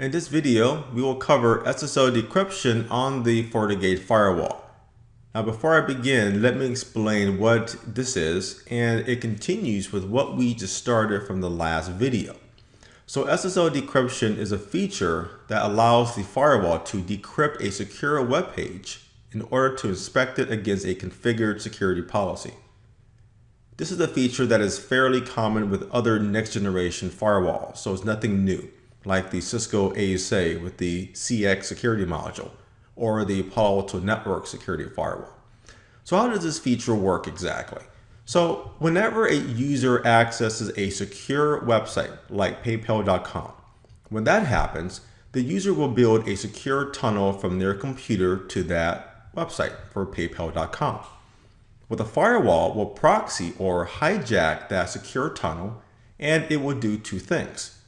In this video, we will cover SSL decryption on the FortiGate firewall. Now before I begin, let me explain what this is, and it continues with what we just started from the last video. So SSL decryption is a feature that allows the firewall to decrypt a secure web page in order to inspect it against a configured security policy. This is a feature that is fairly common with other next generation firewalls, so it's nothing new, like the Cisco ASA with the CX security module or the Palo Alto Network security firewall. So how does this feature work exactly? So whenever a user accesses a secure website like paypal.com, when that happens, the user will build a secure tunnel from their computer to that website for paypal.com. Well, the firewall will proxy or hijack that secure tunnel, and it will do two things.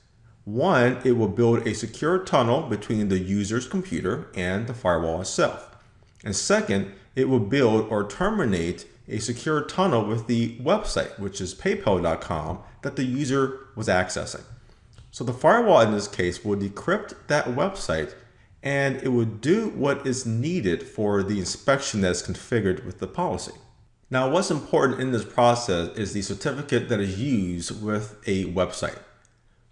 One, it will build a secure tunnel between the user's computer and the firewall itself. And second, it will build or terminate a secure tunnel with the website, which is paypal.com, that the user was accessing. So the firewall in this case will decrypt that website, and it will do what is needed for the inspection that's configured with the policy. Now, what's important in this process is the certificate that is used with a website.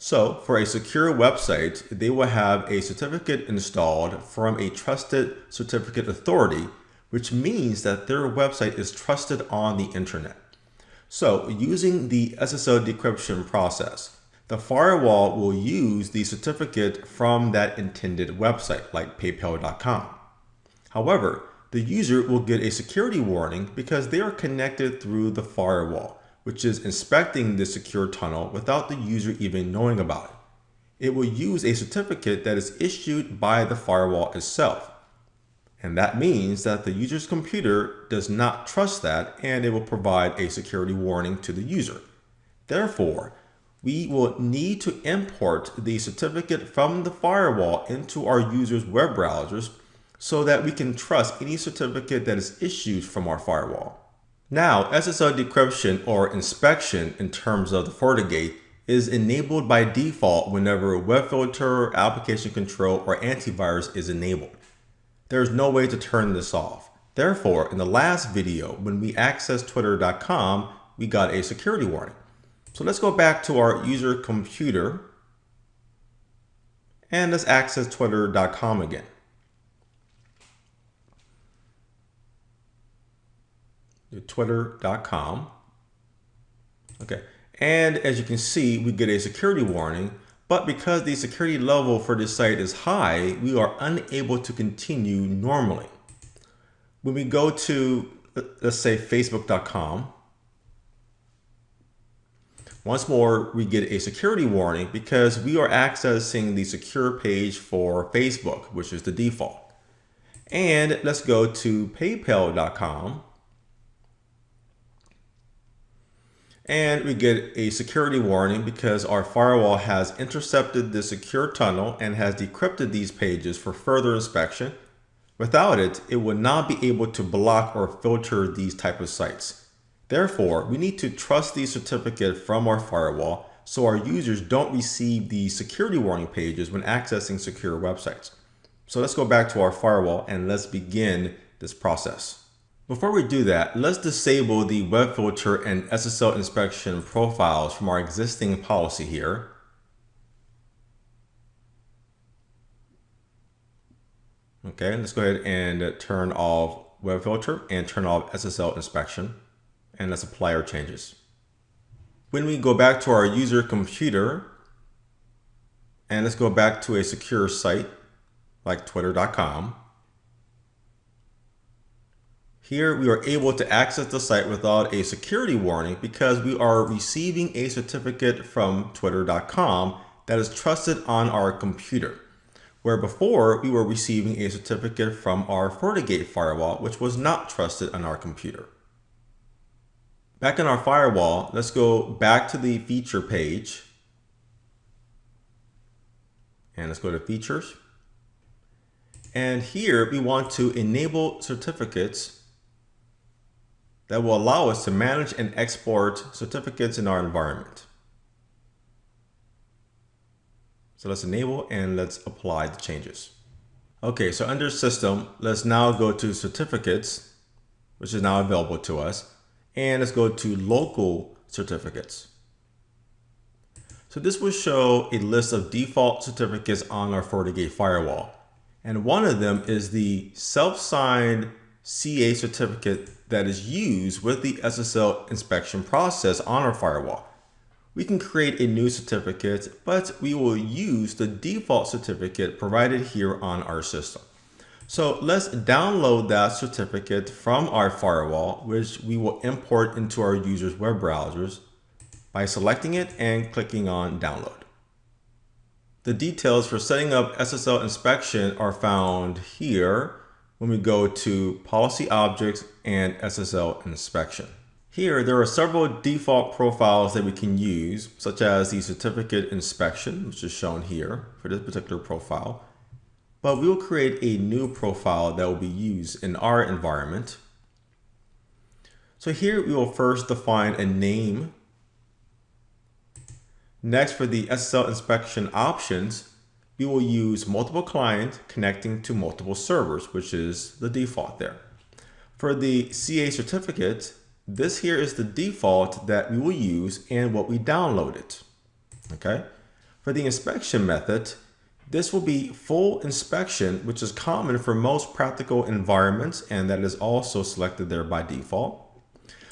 So for a secure website, they will have a certificate installed from a trusted certificate authority, which means that their website is trusted on the internet. So using the SSL decryption process, the firewall will use the certificate from that intended website like paypal.com. However, the user will get a security warning because they are connected through the firewall, which is inspecting the secure tunnel without the user even knowing about it. It will use a certificate that is issued by the firewall itself. And that means that the user's computer does not trust that, and it will provide a security warning to the user. Therefore, we will need to import the certificate from the firewall into our user's web browsers so that we can trust any certificate that is issued from our firewall. Now, SSL decryption or inspection in terms of the FortiGate is enabled by default whenever web filter, application control, or antivirus is enabled. There is no way to turn this off. Therefore, in the last video, when we accessed twitter.com, we got a security warning. So let's go back to our user computer and let's access twitter.com again. Twitter.com. Okay, and as you can see, we get a security warning, but because the security level for this site is high, we are unable to continue normally. When we go to, let's say, facebook.com, once more, we get a security warning because we are accessing the secure page for Facebook, which is the default. And let's go to paypal.com. And we get a security warning because our firewall has intercepted the secure tunnel and has decrypted these pages for further inspection. Without it, it would not be able to block or filter these type of sites. Therefore, we need to trust the certificate from our firewall so our users don't receive the security warning pages when accessing secure websites. So let's go back to our firewall and let's begin this process. Before we do that, let's disable the web filter and SSL inspection profiles from our existing policy here. Okay, let's go ahead and turn off web filter and turn off SSL inspection, and let's apply our changes. When we go back to our user computer, and let's go back to a secure site like twitter.com. Here we are able to access the site without a security warning because we are receiving a certificate from twitter.com that is trusted on our computer, where before we were receiving a certificate from our FortiGate firewall, which was not trusted on our computer. Back in our firewall, let's go back to the feature page and let's go to features. And here we want to enable certificates that will allow us to manage and export certificates in our environment. So let's enable and let's apply the changes. Okay, so under System, let's now go to Certificates, which is now available to us. And let's go to Local Certificates. So this will show a list of default certificates on our FortiGate firewall. And one of them is the self-signed CA certificate that is used with the SSL inspection process on our firewall. We can create a new certificate, but we will use the default certificate provided here on our system. So let's download that certificate from our firewall, which we will import into our users' web browsers by selecting it and clicking on download. The details for setting up SSL inspection are found here when we go to Policy Objects and SSL Inspection. Here, there are several default profiles that we can use, such as the certificate inspection, which is shown here for this particular profile. But we will create a new profile that will be used in our environment. So here we will first define a name. Next, for the SSL inspection options, we will use multiple clients connecting to multiple servers, which is the default there. For the CA certificate, this here is the default that we will use and what we downloaded. Okay. For the inspection method, this will be full inspection, which is common for most practical environments, and that is also selected there by default.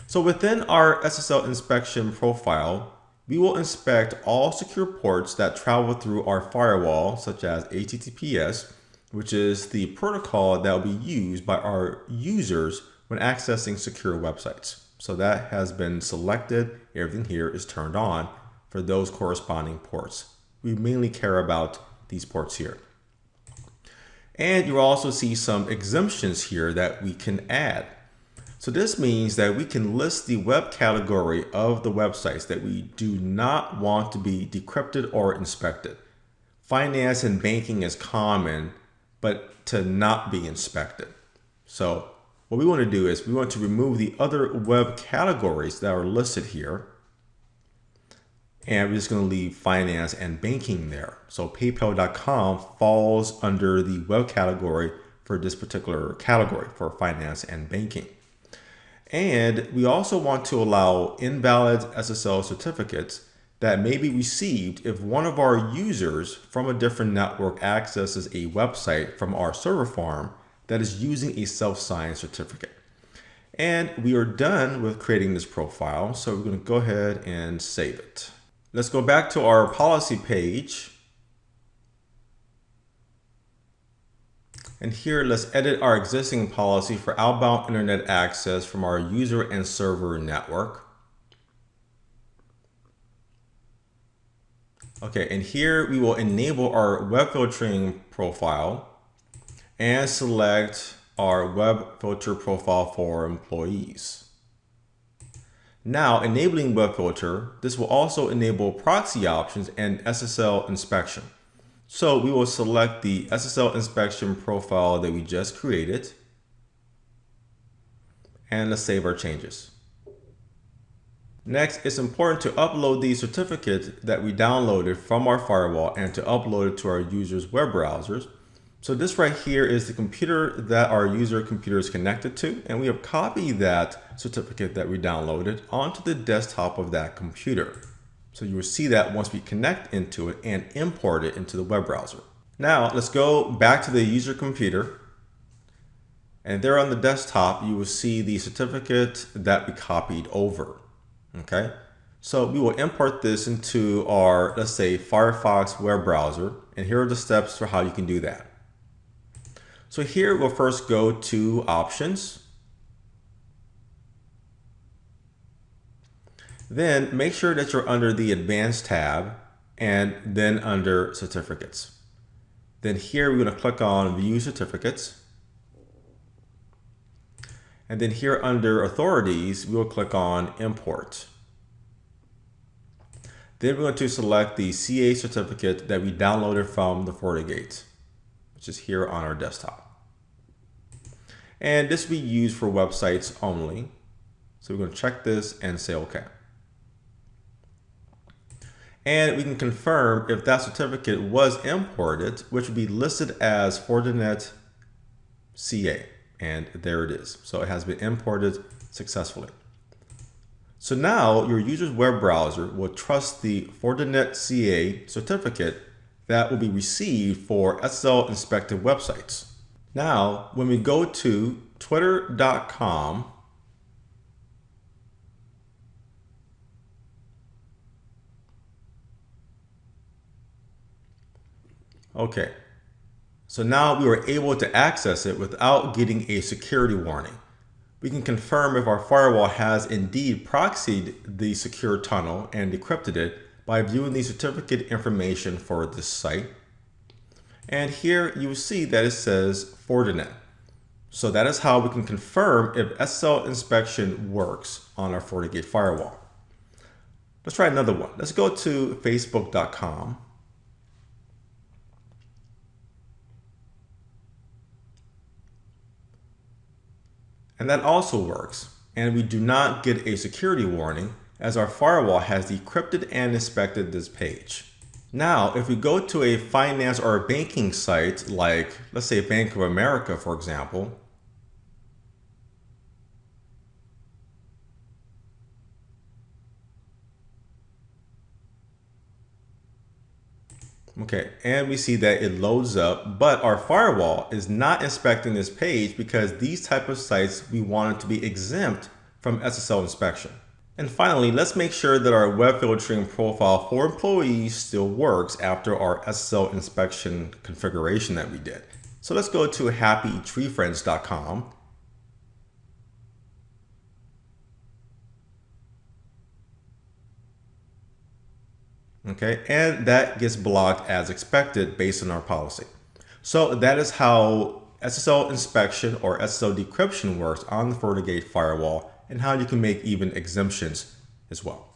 So within our SSL inspection profile, we will inspect all secure ports that travel through our firewall, such as HTTPS, which is the protocol that will be used by our users when accessing secure websites. So that has been selected. Everything here is turned on for those corresponding ports. We mainly care about these ports here. And you'll also see some exemptions here that we can add. So this means that we can list the web category of the websites that we do not want to be decrypted or inspected. Finance and banking is common, but to not be inspected. So what we want to do is we want to remove the other web categories that are listed here. And we're just going to leave finance and banking there. So PayPal.com falls under the web category for this particular category for finance and banking. And we also want to allow invalid SSL certificates that may be received if one of our users from a different network accesses a website from our server farm that is using a self-signed certificate. And we are done with creating this profile, so we're going to go ahead and save it. Let's go back to our policy page. And here, let's edit our existing policy for outbound internet access from our user and server network. Okay, and here we will enable our web filtering profile and select our web filter profile for employees. Now, enabling web filter, this will also enable proxy options and SSL inspection. So we will select the SSL inspection profile that we just created, and let's save our changes. Next, it's important to upload the certificate that we downloaded from our firewall and to upload it to our users' web browsers. So this right here is the computer that our user computer is connected to, and we have copied that certificate that we downloaded onto the desktop of that computer. So you will see that once we connect into it and import it into the web browser. Now let's go back to the user computer, and there on the desktop you will see the certificate that we copied over. Okay, so we will import this into our, let's say, Firefox web browser, and here are the steps for how you can do that. So here we'll first go to Options. Then make sure that you're under the Advanced tab and then under Certificates. Then here we're going to click on View Certificates. And then here under Authorities, we'll click on Import. Then we're going to select the CA certificate that we downloaded from the FortiGate, which is here on our desktop. And this will be used for websites only. So we're going to check this and say OK. And we can confirm if that certificate was imported, which would be listed as Fortinet CA. And there it is. So it has been imported successfully. So now your user's web browser will trust the Fortinet CA certificate that will be received for SSL inspected websites. Now, when we go to twitter.com, okay, so now we were able to access it without getting a security warning. We can confirm if our firewall has indeed proxied the secure tunnel and decrypted it by viewing the certificate information for this site. And here you will see that it says Fortinet. So that is how we can confirm if SSL inspection works on our FortiGate firewall. Let's try another one. Let's go to facebook.com. And that also works. And we do not get a security warning as our firewall has decrypted and inspected this page. Now, if we go to a finance or a banking site, like let's say Bank of America, for example, okay, and we see that it loads up, but our firewall is not inspecting this page because these type of sites, we want it to be exempt from SSL inspection. And finally, let's make sure that our web filtering profile for employees still works after our SSL inspection configuration that we did. So let's go to happytreefriends.com. Okay, and that gets blocked as expected based on our policy. So that is how SSL inspection or SSL decryption works on the FortiGate firewall, and how you can make even exemptions as well.